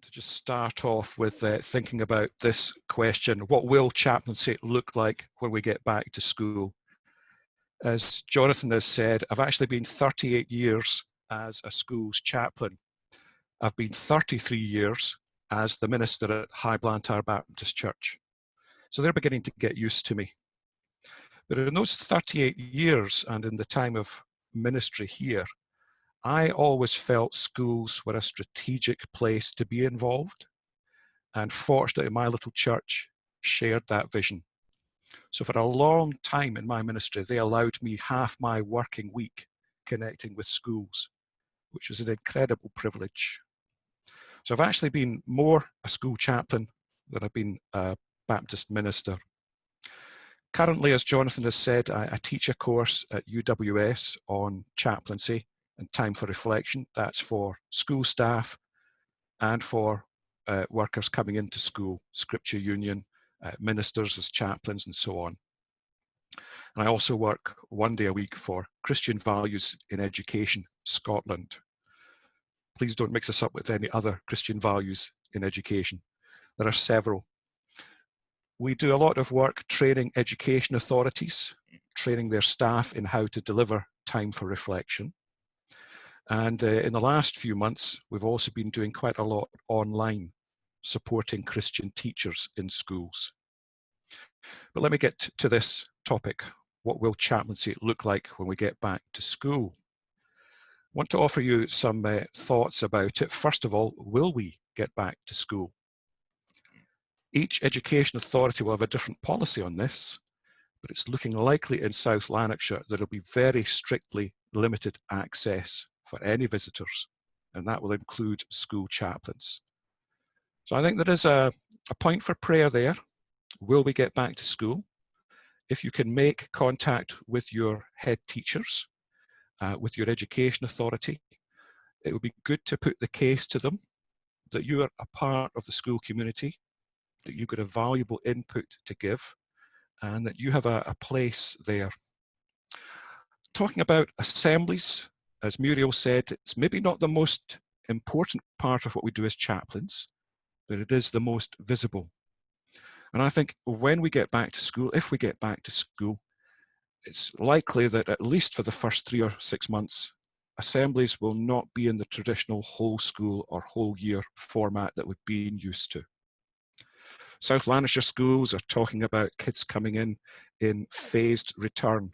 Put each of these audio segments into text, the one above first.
want to just start off with thinking about this question: what will chaplaincy look like when we get back to school? As Jonathan has said, I've actually been 38 years as a school's chaplain. I've been 33 years as the minister at High Blantyre Baptist Church. So they're beginning to get used to me. But in those 38 years and in the time of ministry here, I always felt schools were a strategic place to be involved. And fortunately, my little church shared that vision. So for a long time in my ministry, they allowed me half my working week connecting with schools, which was an incredible privilege. So I've actually been more a school chaplain than I've been a Baptist minister. Currently, as Jonathan has said, I teach a course at UWS on chaplaincy and time for reflection. That's for school staff and for workers coming into school, Scripture Union, ministers as chaplains and so on. And I also work one day a week for Christian Values in Education Scotland. Please don't mix us up with any other Christian values in education. There are several. We do a lot of work training education authorities, training their staff in how to deliver time for reflection. And in the last few months, we've also been doing quite a lot online, supporting Christian teachers in schools. But let me get to this topic. What will chaplaincy look like when we get back to school? I want to offer you some thoughts about it. First of all, will we get back to school? Each education authority will have a different policy on this, but it's looking likely in South Lanarkshire that there will be very strictly limited access for any visitors, and that will include school chaplains. So I think there is a point for prayer there. Will we get back to school? If you can make contact with your head teachers, with your education authority, it would be good to put the case to them that you are a part of the school community, that you've got a valuable input to give, and that you have a place there. Talking about assemblies, as Muriel said, it's maybe not the most important part of what we do as chaplains, but it is the most visible. And I think when we get back to school, if we get back to school, it's likely that at least for the first 3 or 6 months, assemblies will not be in the traditional whole school or whole year format that we've been used to. South Lanarkshire schools are talking about kids coming in phased return.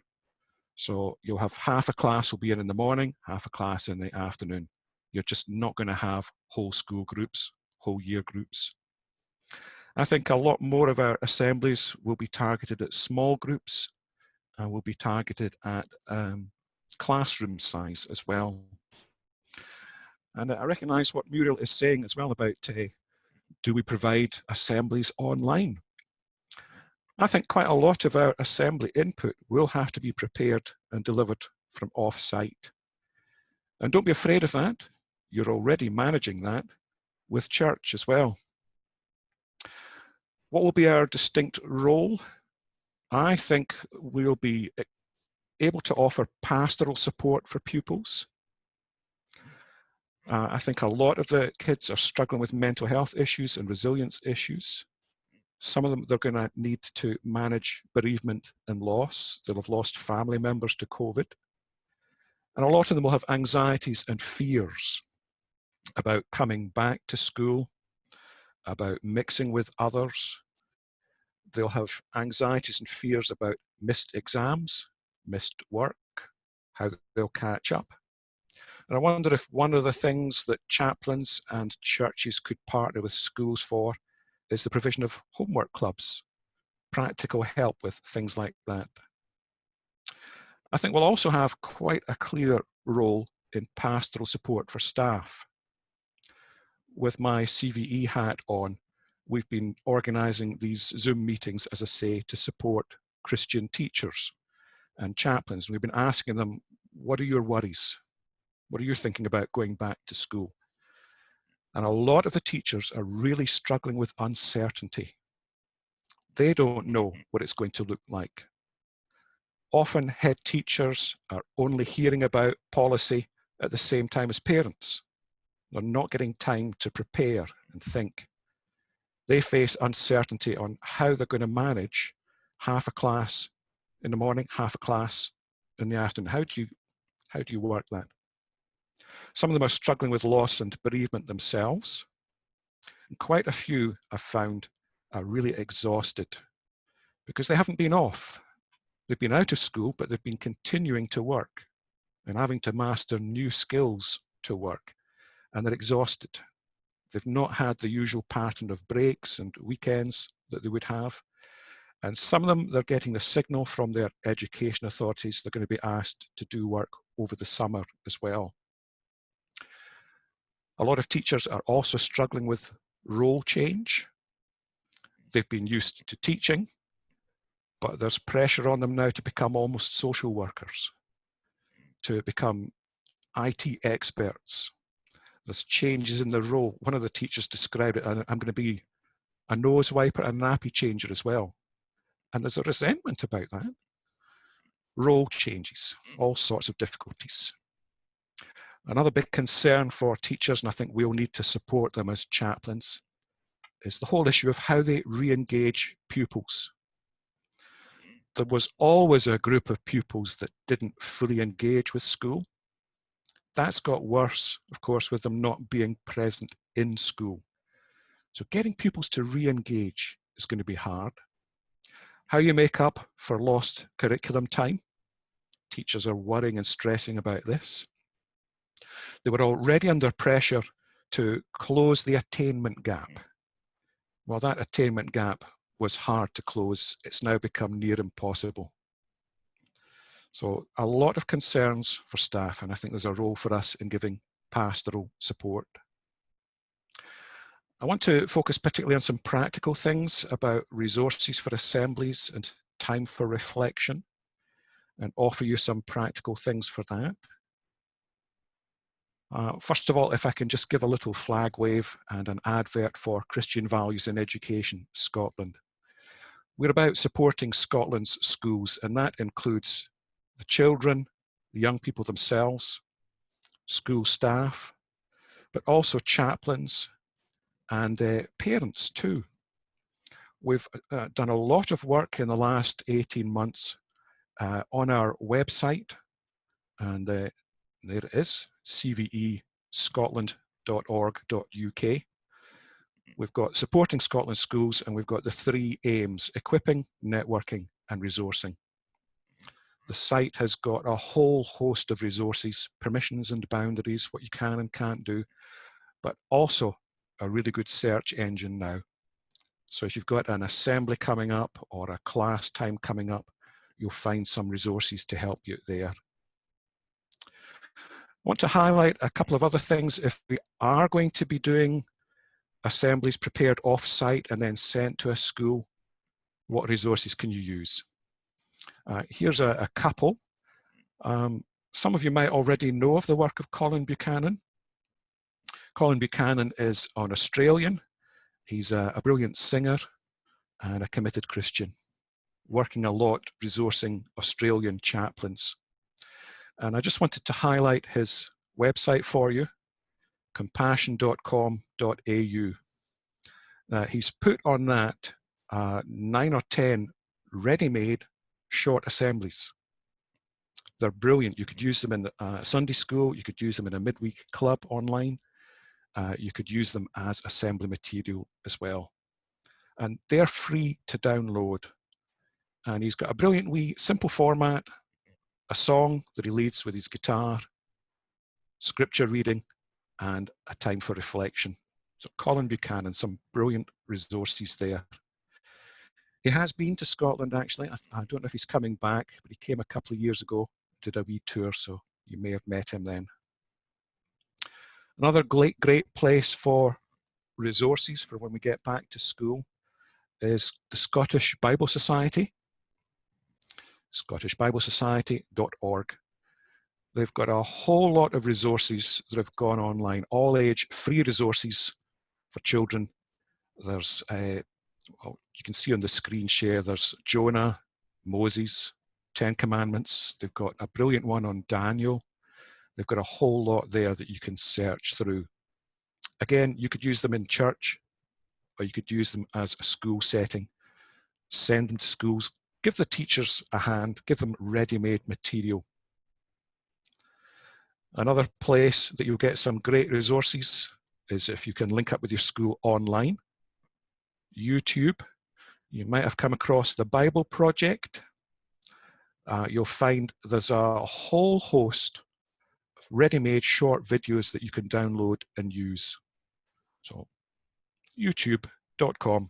So you'll have half a class will be in the morning, half a class in the afternoon. You're just not going to have whole school groups, whole year groups. I think a lot more of our assemblies will be targeted at small groups and will be targeted at classroom size as well. And I recognise what Muriel is saying as well about do we provide assemblies online? I think quite a lot of our assembly input will have to be prepared and delivered from off-site. And don't be afraid of that. You're already managing that with church as well. What will be our distinct role? I think we'll be able to offer pastoral support for pupils. I think a lot of the kids are struggling with mental health issues and resilience issues. Some of them, they're going to need to manage bereavement and loss. They'll have lost family members to COVID. And a lot of them will have anxieties and fears about coming back to school, about mixing with others. They'll have anxieties and fears about missed exams, missed work, how they'll catch up. And I wonder if one of the things that chaplains and churches could partner with schools for is the provision of homework clubs, practical help with things like that. I think we'll also have quite a clear role in pastoral support for staff. With my CVE hat on, we've been organising these Zoom meetings, as I say, to support Christian teachers and chaplains. We've been asking them, what are your worries? What are you thinking about going back to school? And a lot of the teachers are really struggling with uncertainty. They don't know what it's going to look like. Often head teachers are only hearing about policy at the same time as parents. They're not getting time to prepare and think. They face uncertainty on how they're going to manage half a class in the morning, half a class in the afternoon. How do you work that? Some of them are struggling with loss and bereavement themselves. And quite a few I've found are really exhausted because they haven't been off. They've been out of school, but they've been continuing to work and having to master new skills to work. And they're exhausted. They've not had the usual pattern of breaks and weekends that they would have. And some of them, they're getting the signal from their education authorities they're going to be asked to do work over the summer as well. A lot of teachers are also struggling with role change. They've been used to teaching, but there's pressure on them now to become almost social workers, to become IT experts. There's changes in the role. One of the teachers described it, I'm going to be a nose wiper and nappy changer as well. And there's a resentment about that. Role changes, all sorts of difficulties. Another big concern for teachers, and I think we'll need to support them as chaplains, is the whole issue of how they re-engage pupils. There was always a group of pupils that didn't fully engage with school. That's got worse, of course, with them not being present in school. So getting pupils to re-engage is going to be hard. How you make up for lost curriculum time. Teachers are worrying and stressing about this. They were already under pressure to close the attainment gap. Well, that attainment gap was hard to close. It's now become near impossible. So a lot of concerns for staff, and I think there's a role for us in giving pastoral support. I want to focus particularly on some practical things about resources for assemblies and time for reflection, and offer you some practical things for that. First of all, if I can just give a little flag wave and an advert for Christian Values in Education Scotland. We're about supporting Scotland's schools, and that includes the children, the young people themselves, school staff, but also chaplains and parents too. We've done a lot of work in the last 18 months on our website, and there it is, cvescotland.org.uk. We've got supporting Scotland schools, and we've got the 3 aims: equipping, networking, and resourcing. The site has got a whole host of resources, permissions and boundaries, what you can and can't do, but also a really good search engine now. So if you've got an assembly coming up or a class time coming up, you'll find some resources to help you there. I want to highlight a couple of other things. If we are going to be doing assemblies prepared off-site and then sent to a school, what resources can you use? Here's a couple. Some of you might already know of the work of Colin Buchanan. Colin Buchanan is an Australian. He's a brilliant singer and a committed Christian, working a lot resourcing Australian chaplains. And I just wanted to highlight his website for you, compassion.com.au. He's put on that 9 or 10 ready-made short assemblies. They're brilliant. You could use them in Sunday school. You could use them in a midweek club online. You could use them as assembly material as well. And they're free to download. And he's got a brilliant wee simple format, a song that he leads with his guitar, scripture reading, and a time for reflection. So Colin Buchanan, some brilliant resources there. He has been to Scotland, actually. I don't know if he's coming back, but he came a couple of years ago, did a wee tour, so you may have met him then. Another great place for resources for when we get back to school is the Scottish Bible Society, scottishbiblesociety.org. They've got a whole lot of resources that have gone online, all age free resources for children. There's, well, you can see on the screen share, there's Jonah, Moses, 10 Commandments. They've got a brilliant one on Daniel. They've got a whole lot there that you can search through. Again, you could use them in church, or you could use them as a school setting. Send them to schools, give the teachers a hand, give them ready-made material. Another place that you'll get some great resources is if you can link up with your school online. YouTube, you might have come across the Bible Project. You'll find there's a whole host of ready-made short videos that you can download and use. So youtube.com,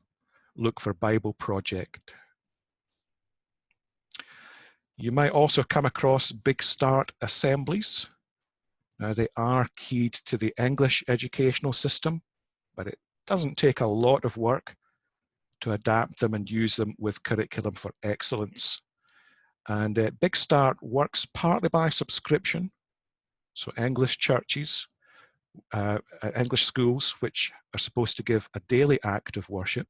look for Bible Project. You might also come across Big Start Assemblies. Now, they are keyed to the English educational system, but it doesn't take a lot of work to adapt them and use them with Curriculum for Excellence. And Big Start works partly by subscription. So English churches, English schools, which are supposed to give a daily act of worship,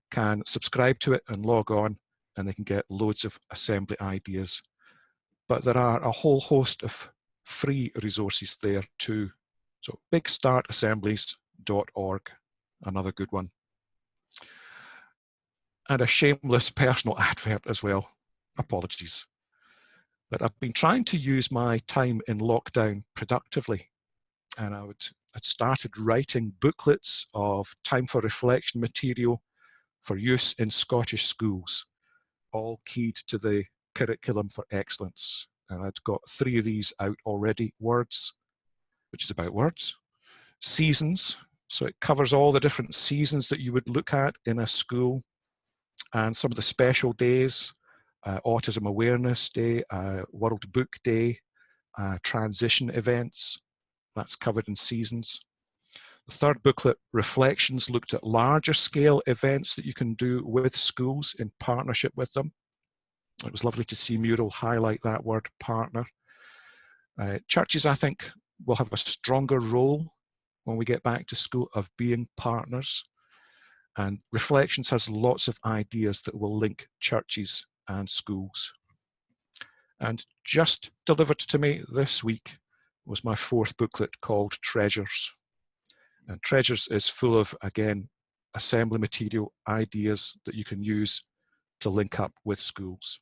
can subscribe to it and log on, and they can get loads of assembly ideas. But there are a whole host of free resources there too. So bigstartassemblies.org, another good one. And a shameless personal advert as well. Apologies. But I've been trying to use my time in lockdown productively. And I'd started writing booklets of time for reflection material for use in Scottish schools, all keyed to the Curriculum for Excellence. And I'd got 3 of these out already. Words, which is about words. Seasons, so it covers all the different seasons that you would look at in a school, and some of the special days, Autism Awareness Day, World Book Day, transition events, that's covered in seasons. The third booklet, Reflections, looked at larger scale events that you can do with schools in partnership with them. It was lovely to see Mural highlight that word, partner. Churches, I think, will have a stronger role when we get back to school of being partners. And Reflections has lots of ideas that will link churches and schools. And just delivered to me this week was my 4th booklet called Treasures. And Treasures is full of, again, assembly material ideas that you can use to link up with schools.